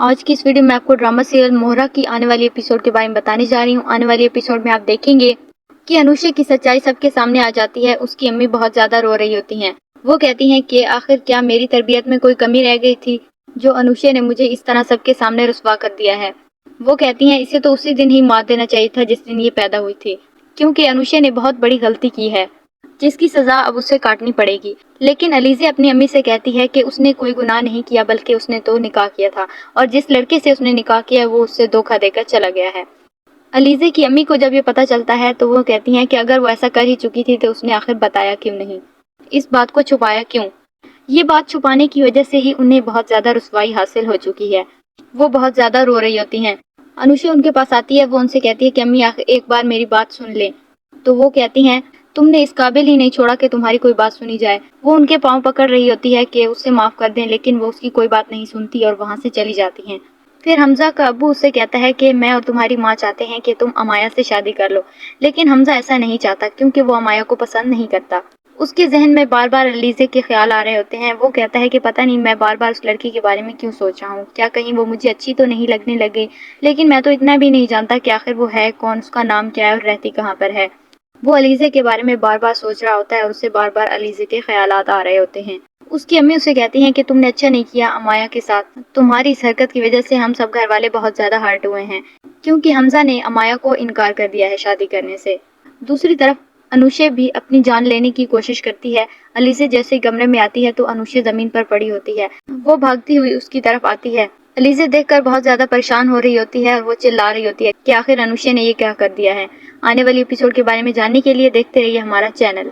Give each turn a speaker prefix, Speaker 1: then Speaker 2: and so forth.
Speaker 1: آج کی اس ویڈیو میں آپ کو ڈرامہ سیریل موہرا کی آنے والی ایپیسوڈ کے بارے میں بتانے جا رہی ہوں۔ آنے والی ایپیسوڈ میں آپ دیکھیں گے کہ انوشا کی سچائی سب کے سامنے آ جاتی ہے۔ اس کی امی بہت زیادہ رو رہی ہوتی ہیں۔ وہ کہتی ہیں کہ آخر کیا میری تربیت میں کوئی کمی رہ گئی تھی جو انوشا نے مجھے اس طرح سب کے سامنے رسوا کر دیا ہے۔ وہ کہتی ہیں اسے تو اسی دن ہی مار دینا چاہیے تھا جس دن یہ پیدا ہوئی تھی، کیونکہ انوشا نے بہت بڑی غلطی کی ہے جس کی سزا اب اسے کاٹنی پڑے گی۔ لیکن علیزہ اپنی امی سے کہتی ہے کہ اس نے کوئی گناہ نہیں کیا بلکہ اس نے تو نکاح کیا تھا، اور جس لڑکے سے اس نے نکاح کیا وہ اس سے دھوکہ دے کر چلا گیا ہے۔ علیزہ کی امی کو جب یہ پتہ چلتا ہے تو وہ کہتی ہیں کہ اگر وہ ایسا کر ہی چکی تھی تو اس نے آخر بتایا کیوں نہیں، اس بات کو چھپایا کیوں۔ یہ بات چھپانے کی وجہ سے ہی انہیں بہت زیادہ رسوائی حاصل ہو چکی ہے۔ وہ بہت زیادہ رو رہی ہوتی ہیں۔ انوشا ان کے پاس آتی ہے، وہ ان سے کہتی ہے کہ امی آخر ایک بار میری بات سن لیں، تو وہ کہتی ہیں تم نے اس قابل ہی نہیں چھوڑا کہ تمہاری کوئی بات سنی جائے۔ وہ ان کے پاؤں پکڑ رہی ہوتی ہے کہ اسے معاف کر دیں، لیکن وہ اس کی کوئی بات نہیں سنتی اور وہاں سے چلی جاتی ہیں۔ پھر حمزہ کا ابو اسے کہتا ہے کہ میں اور تمہاری ماں چاہتے ہیں کہ تم امایا سے شادی کر لو، لیکن حمزہ ایسا نہیں چاہتا کیونکہ وہ امایا کو پسند نہیں کرتا۔ اس کے ذہن میں بار بار علیزہ کے خیال آ رہے ہوتے ہیں۔ وہ کہتا ہے کہ پتہ نہیں میں بار بار اس لڑکی کے بارے میں کیوں سوچ رہا ہوں، کیا کہیں وہ مجھے اچھی تو نہیں لگنے لگے، لیکن میں تو اتنا بھی نہیں جانتا کہ آخر وہ ہے کون، اس کا نام کیا ہے اور رہتی کہاں پر ہے۔ وہ علیزہ کے بارے میں بار بار سوچ رہا ہوتا ہے اور اسے بار بار علیزہ کے خیالات آ رہے ہوتے ہیں۔ اس کی امی اسے کہتی ہیں کہ تم نے اچھا نہیں کیا امایا کے ساتھ، تمہاری اس حرکت کی وجہ سے ہم سب گھر والے بہت زیادہ ہرٹ ہوئے ہیں، کیونکہ حمزہ نے امایا کو انکار کر دیا ہے شادی کرنے سے۔ دوسری طرف انوشا بھی اپنی جان لینے کی کوشش کرتی ہے۔ علیزہ جیسے کمرے میں آتی ہے تو انوشا زمین پر پڑی ہوتی ہے۔ وہ بھاگتی ہوئی اس کی طرف آتی ہے۔ علیزہ دیکھ کر بہت زیادہ پریشان ہو رہی ہوتی ہے اور وہ چلا رہی ہوتی ہے کہ آخر انوشا نے یہ کیا کر دیا ہے۔ آنے والی ایپیسوڈ کے بارے میں جاننے کے لیے دیکھتے رہیے ہمارا چینل۔